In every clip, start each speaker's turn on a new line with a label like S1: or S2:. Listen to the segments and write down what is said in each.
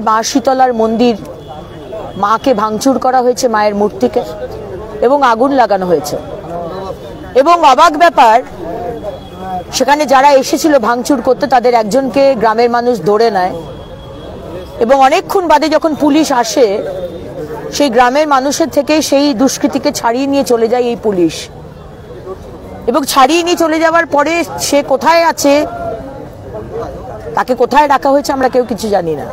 S1: মা শীতলার মন্দির, মাকে ভাঙচুর করা হয়েছে, মায়ের মূর্তিকে, এবং আগুন লাগানো হয়েছে। এবং অবাক ব্যাপার, সেখানে যারা এসেছিল ভাঙচুর করতে তাদের একজনকে গ্রামের মানুষ ধরে নেয় এবং অনেকক্ষণ বাদে যখন পুলিশ আসে সেই গ্রামের মানুষের থেকে সেই দুষ্কৃতীকে ছাড়িয়ে নিয়ে চলে যায় এই পুলিশ। এবং ছাড়িয়ে নিয়ে চলে যাওয়ার পরে সে কোথায় আছে, তাকে কোথায় রাখা হয়েছে আমরা কেউ কিছু জানি না।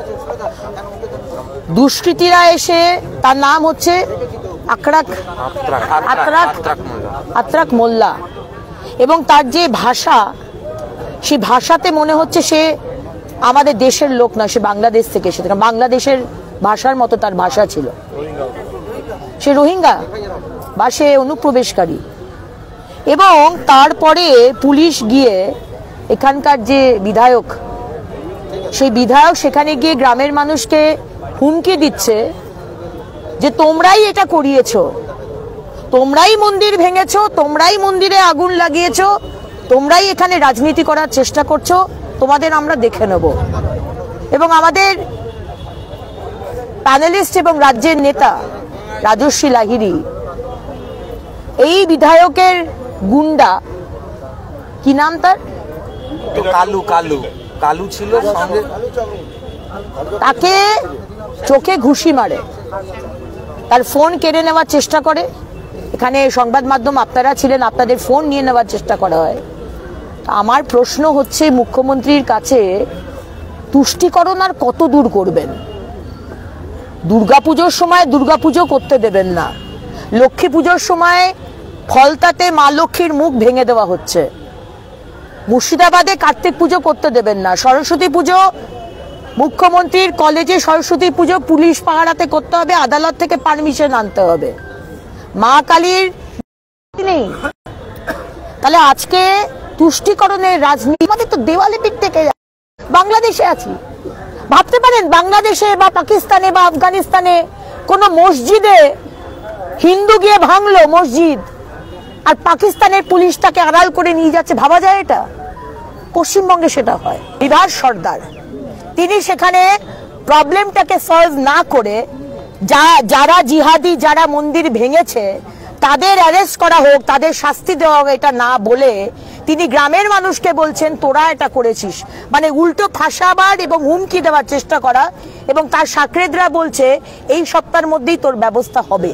S1: দুষ্কৃতীরা এসে, তার নাম হচ্ছে আত্রাক মোল্লা, এবং তার যে ভাষা, সেই ভাষাতে মনে হচ্ছে সে আমাদের দেশের লোক না, সে বাংলাদেশ থেকে এসেছে। বাংলাদেশের ভাষার মতো তার ভাষা ছিল। সে রোহিঙ্গা বা সে অনুপ্রবেশকারী। এবং তারপরে পুলিশ গিয়ে, এখানকার যে বিধায়ক, সেই বিধায়ক সেখানে গিয়ে গ্রামের মানুষকে হুমকি দিচ্ছে যে তোমরাই এটা করিয়েছো, তোমরাই মন্দির ভেঙেছো, তোমরাই মন্দিরে আগুন লাগিয়েছো, তোমরাই এখানে রাজনীতি করার চেষ্টা করছো, তোমাদের আমরা দেখে নেব। এবং আমাদের প্যানেলিস্ট এবং রাজ্যের নেতা রাজস্বী লাহিড়ী এই বিধায়কের গুন্ডা, কি নাম তার,
S2: কালু ছিল,
S1: তাকে চোখে ঘুষি মারে, তার ফোন কেড়ে নেওয়ার চেষ্টা করে। এখানে সংবাদ মাধ্যম আপনারা ছিলেন, আপনাদের ফোন নিয়ে নেওয়ার চেষ্টা করা হয়। আমার প্রশ্ন হচ্ছে, মুখ্যমন্ত্রীর কাছে তুষ্টিকরণ আর কত দূর করবেন? দুর্গাপুজোর সময় দুর্গাপুজো করতে দেবেন না, লক্ষ্মী পুজোর সময় ফলতাতে মা লক্ষ্মীর মুখ ভেঙে দেওয়া হচ্ছে, মুর্শিদাবাদে কার্তিক পুজো করতে দেবেন না, সরস্বতী পুজো মুখ্যমন্ত্রীর কলেজে সরস্বতী পুজো পুলিশ পাহারাতে করতে হবে, আদালত থেকে পারমিশন আনতে হবে, মা কালীর নেই। তাহলে আজকে তুষ্টিকরণের রাজনীতি, আমাদের তো দেওয়ালে পিঠ থেকে বাংলাদেশে আছি। ভাবতে পারেন বাংলাদেশে বা পাকিস্তানে বা আফগানিস্তানে কোন মসজিদে হিন্দু গিয়ে ভাঙলো মসজিদ, আর পাকিস্তানের পুলিশ তাকে আড়াল করে নিয়ে যাচ্ছে, ভাবা যায় এটা? পশ্চিমবঙ্গে সেটা হয়। বিভাস সর্দার তিনি সেখানে প্রবলেমটাকে সলভ না করে, যারা জিহাদি, যারা মন্দির ভেঙেছে তাদের অ্যারেস্ট করা হোক, তাদের শাস্তি দেওয়া হোক, এটা না বলে তিনি গ্রামের মানুষকে বলছেন তোরা এটা করেছিস, মানে উল্টো ফাঁসাবার এবং হুমকি দেওয়ার চেষ্টা করা। এবং তার সাকরেদরা বলছে এই সপ্তাহের মধ্যেই তোর ব্যবস্থা হবে।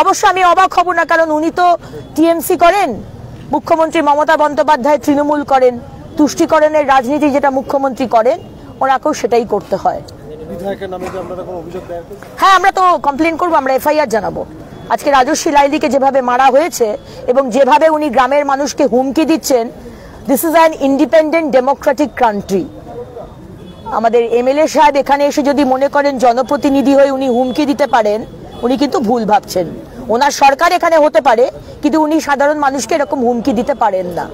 S1: অবশ্য আমি অবাক হব না, কারণ উনি তো টিএমসি করেন, মুখ্যমন্ত্রী মমতা বন্দ্যোপাধ্যায় তৃণমূল করেন, তুষ্টিকরণের রাজনীতি যেটা মুখ্যমন্ত্রী করেন ওনাকেও সেটাই করতে হয়। হ্যাঁ, আমরা তো কমপ্লেন করবো, আমরা এফআইআর জানাবো। আজকে রাজস্বী লাহিড়ীকে যেভাবে মারা হয়েছে এবং যেভাবে উনি গ্রামের মানুষকে হুমকি দিচ্ছেন, this is an independent Democratic country. আমাদের এমএলএ সাহেব এখানে এসে যদি মনে করেন জনপ্রতিনিধি হয়ে উনি হুমকি দিতে পারেন, উনি কিন্তু ভুল ভাবছেন। ওনার সরকার এখানে হতে পারে, কিন্তু উনি সাধারণ মানুষকে এরকম হুমকি দিতে পারেন না।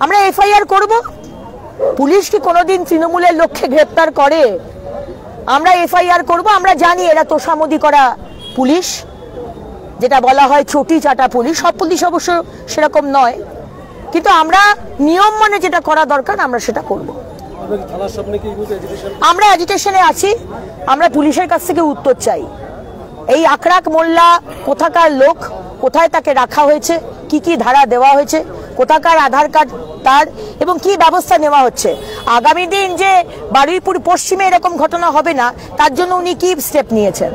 S1: আমরা এফআইআর করব। পুলিশ কি কোনোদিন তৃণমূলের লক্ষ্যে গ্রেপ্তার করে? আমরা এফআইআর করব। আমরা জানি এরা তোষামোদি করা পুলিশ, যেটা বলা হয় চটি চাটা পুলিশ। সব পুলিশ অবশ্য সেরকম নয়, কিন্তু আমরা নিয়ম মানে যেটা করা দরকার আমরা সেটা করব। আমরা অ্যাজিটেশনে আছি, আমরা পুলিশের কাছ থেকে উত্তর চাই। এই আক্রাক মোল্লা কোথাকার লোক, কোথায় তাকে রাখা হয়েছে, কি কি ধারা দেওয়া হয়েছে, কোথাকার আধার কার্ড তার, এবং কি ব্যবস্থা নেওয়া হচ্ছে। আগামী দিন যে বারুইপুর পশ্চিমে এরকম ঘটনা হবে না, তার জন্য উনি কি স্টেপ নিয়েছেন?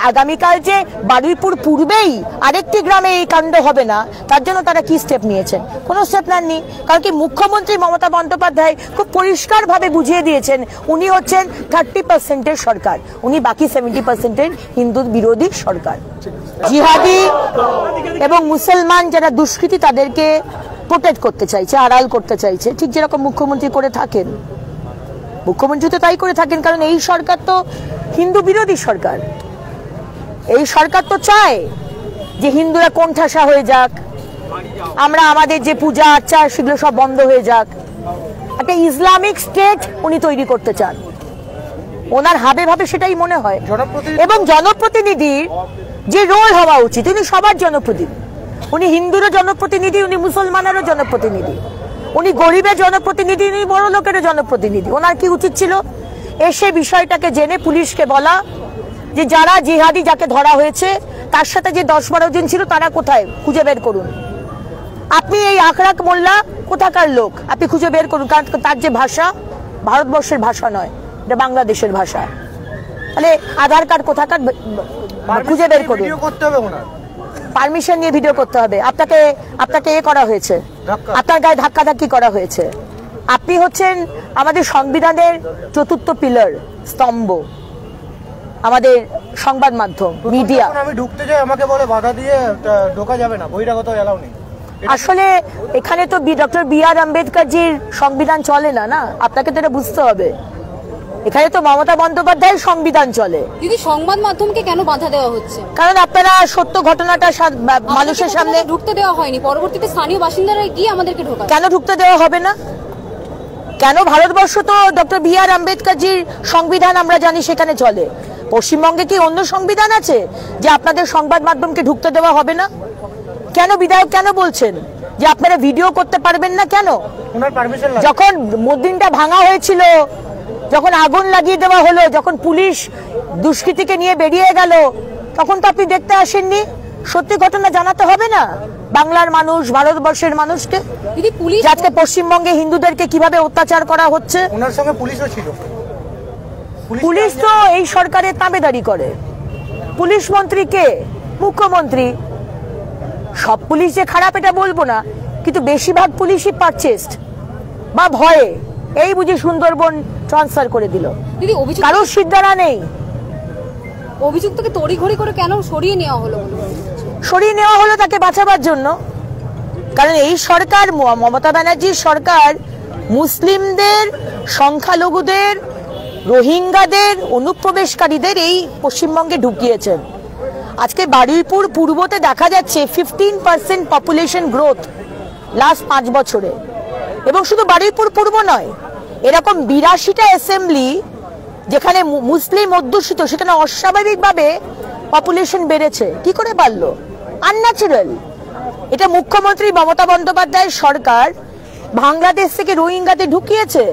S1: আগামীকাল যে বারুইপুর পূর্বেই আরেকটি গ্রামে এই কাণ্ড হবে না, তার জন্য তারা কি স্টেপ নিয়েছেন? কোনো স্টেপ নেননি। কারণ কি, মুখ্যমন্ত্রী মমতা বন্দ্যোপাধ্যায় খুব পরিষ্কারভাবে বুঝিয়ে দিয়েছেন উনি হচ্ছেন 30% সরকার, উনি বাকি 70% হিন্দু বিরোধী সরকার। জিহাদি এবং মুসলমান যারা দুষ্কৃতী তাদেরকে প্রোটেক্ট করতে চাইছে, আড়াল করতে চাইছে, ঠিক যেরকম মুখ্যমন্ত্রী করে থাকেন। মুখ্যমন্ত্রী তো তাই করে থাকেন, কারণ এই সরকার তো হিন্দু বিরোধী সরকার। এই সরকার তো চায় যে হিন্দুরা কোণঠাসা হয়ে যাক, আমরা আমাদের যে পূজা আর্চা সেগুলো সব বন্ধ হয়ে যাক। একটা ইসলামিক স্টেট উনি তৈরি করতে চান, ওনার হাবে ভাবে সেটাই মনে হয়। এবং জনপ্রতিনিধির যে রোল হওয়া উচিত, উনি সবার জনপ্রতিনিধি, উনি হিন্দুরও জনপ্রতিনিধি, উনি মুসলমানেরও জনপ্রতিনিধি। উনি গরিবের জনপ্রতিনিধি, উনি বড় লোকের জনপ্রতিনিধি। ওনার কি উচিত ছিল এসে বিষয়টাকে জেনে পুলিশকে বলা যে যারা জিহাদি যাকে ধরা হয়েছে তার সাথে যে 10-12 জন ছিল তারা কোথায়, খুঁজে বের করুন। আপনি এই আখরাক মোল্লা কোথাকার লোক, আপনি খুঁজে বের করুন, কারণ তার যে ভাষা ভারতবর্ষের ভাষা নয়, এটা বাংলাদেশের ভাষা। তাহলে আধার কার্ড কোথাকার খুঁজে বের করুন। পারমিশন নিয়ে ভিডিও করতে হবে। আপনাকে এ করা হয়েছে, আপনার গায়ে ধাক্কাধাক্কি করা হয়েছে। আপনি হচ্ছেন আমাদের সংবিধানের চতুর্থ পিলার, স্তম্ভ, আমাদের সংবাদ মাধ্যম, মিডিয়া।
S2: আমি ঢুকতে যাই আমাকে বলে বাধা দিয়ে ঢোকা যাবে না, বহিরাগত এলাও নেই।
S1: আসলে এখানে তো ডক্টর বি.আর. আম্বেদকরজির সংবিধান চলে না, না? আপনাকে তো এটা বুঝতে হবে। এখানে তো মমতা বন্দ্যোপাধ্যায়ের সংবিধান চলে।
S3: দিদি, সংবাদ মাধ্যমকে কেন বাধা দেওয়া হচ্ছে?
S1: কারণ আপনারা সত্য ঘটনাটা মানুষের সামনে
S3: ঢুকতে দেওয়া হয়নি, পরবর্তীতে স্থানীয় বাসিন্দারা গিয়ে আমাদেরকে ঢোকায়।
S1: কেন ঢুকতে দেওয়া হবে না? কেন? ভারতবর্ষ তো ডক্টর বি.আর. আম্বেদকরজির সংবিধান আমরা জানি সেখানে চলে। পশ্চিমবঙ্গে কি অন্য সংবিধান আছে যে আপনাদের সংবাদ মাধ্যমকে ঢুকতে দেওয়া হবে না? কেন বিধায়ক কেন বলছেন যে আপনারা ভিডিও করতে পারবেন না? কেন? যখন মন্দিরটা ভাঙা হয়েছিল, যখন আগুন লাগিয়ে দেওয়া হলো, যখন পুলিশ দুষ্কৃতীকে নিয়ে বেরিয়ে গেল, তখন তো আপনি দেখতে আসেননি? সত্যি ঘটনা জানাতে হবে না বাংলার মানুষ, ভারতবর্ষের মানুষকে? আজকে পশ্চিমবঙ্গে হিন্দুদেরকে কিভাবে অত্যাচার করা হচ্ছে।
S2: ওনার সঙ্গে পুলিশও ছিল।
S1: পুলিশ তো এই সরকারের তাবেদারি করে। পুলিশ মন্ত্রী কে? মুখ্যমন্ত্রী। সব পুলিশ যে খারাপ এটা বলবো না, কিন্তু বেশিরভাগ পুলিশই পারচেসড বা ভয়ে। এই বুঝি সুন্দরবন ট্রান্সফার করে দিল, কারোর সিদ্ধারা নেই।
S3: অভিযুক্তকে তড়িঘড়ি করে কেন সরিয়ে নেওয়া হলো?
S1: সরিয়ে নেওয়া হলো তাকে বাঁচাবার জন্য। কারণ এই সরকার, মমতা ব্যানার্জির সরকার, মুসলিমদের, সংখ্যালঘুদের, রোহিঙ্গাদের, অনুপ্রবেশকারীদের এই পশ্চিমবঙ্গে ঢুকিয়েছেন। আজকে বারুইপুর পূর্বতে দেখা যাচ্ছে 15% পপুলেশন গ্রোথ লাস্ট 5 বছরে। এবং শুধু বারুইপুর পূর্ব নয়, এরকম 82টা অ্যাসেম্বলি যেখানে মুসলিম অধ্যুষিত, সেখানে অস্বাভাবিকভাবে পপুলেশন বেড়েছে। কি করে পারলো? আনন্যাচারাল। এটা মুখ্যমন্ত্রী মমতা বন্দ্যোপাধ্যায়ের সরকার বাংলাদেশ থেকে রোহিঙ্গাদের ঢুকিয়েছে।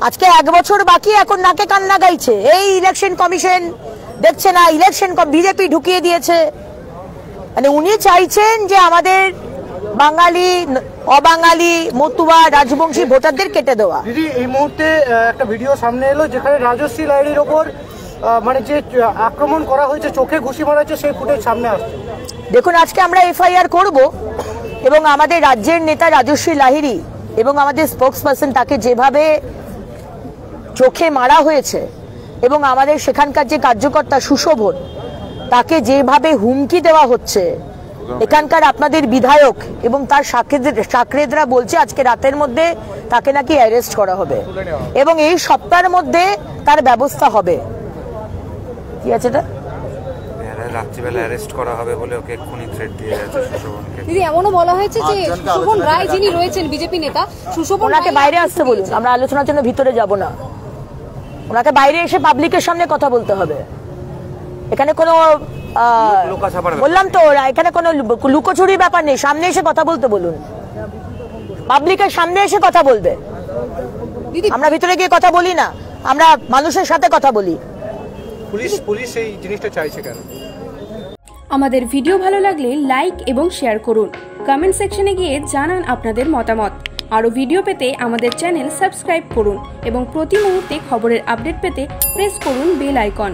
S1: আজকে 1 বছর বাকি, এখন নাকে কান্না গাইছে। এই ইলেকশন কমিশন দেখছে না, ইলেকশন বিজেপি ঢুকিয়ে দিয়েছে। মানে উনি চাইছেন যে আমাদের বাঙালি, অবাঙালি, মতুয়া, রাজবংশী ভোটারদের কেটে দেওয়া।
S2: দিদি, এই মুহূর্তে একটা ভিডিও সামনে এলো যেখানে রাজশ্রী লাহিড়ীর ওপর মানে যে আক্রমণ করা হয়েছে, চোখে ঘুষি মারা হয়েছে, সেই ফুটেজ সামনে আসছে।
S1: দেখুন, আজকে আমরা এফআইআর করব এবং আমাদের রাজ্যের নেতা রাজশ্রী লাহিড়ী এবং আমাদের স্পোকসপারসন, তাকে যেভাবে চোখে মারা হয়েছে এবং আমাদের সেখানকার যে কার্যকর্তা সুশোভন, তাকে যেভাবে হুমকি দেওয়া হচ্ছে, এখানকার আপনাদের বিধায়ক এবং তার সাকরেদরা বলছে আজকে রাতের মধ্যে তাকে নাকি অ্যারেস্ট করা হবে এবং এই সপ্তাহের মধ্যে তার ব্যবস্থা হবে। কি আছে এটা?
S4: রাত্রিবেলা অ্যারেস্ট করা হবে বলে ওকে খুনি থ্রেট দিয়ে যাচ্ছে সুশোভনকে।
S3: দিদি, এমনও বলা হয়েছে যে সুশোভন রায় যিনি রয়েছেন বিজেপি নেতা,
S1: ওনাকে বাইরে আসতে বলুন। আমরা আলোচনার জন্য ভিতরে যাব না। ওনাকে বাইরে এসে পাবলিকের সামনে কথা বলতে হবে। এখানে কোনো বললাম তো, এখানে কোনো লুকোচুরি ব্যাপার নেই। সামনে এসে কথা বলতে বলুন, পাবলিকের সামনে এসে কথা বলবে। আমরা ভিতরে গিয়ে কথা বলি না, আমরা মানুষের সাথে কথা বলি।
S2: পুলিশ এই জিনিসটা চাইছে কেন?
S5: আমাদের ভিডিও ভালো লাগলে লাইক এবং শেয়ার করুন। কমেন্ট সেকশনে গিয়ে জানান আপনাদের মতামত। আরও ভিডিও পেতে আমাদের চ্যানেল সাবস্ক্রাইব করুন এবং প্রতি মুহূর্তে খবরের আপডেট পেতে প্রেস করুন বেল আইকন।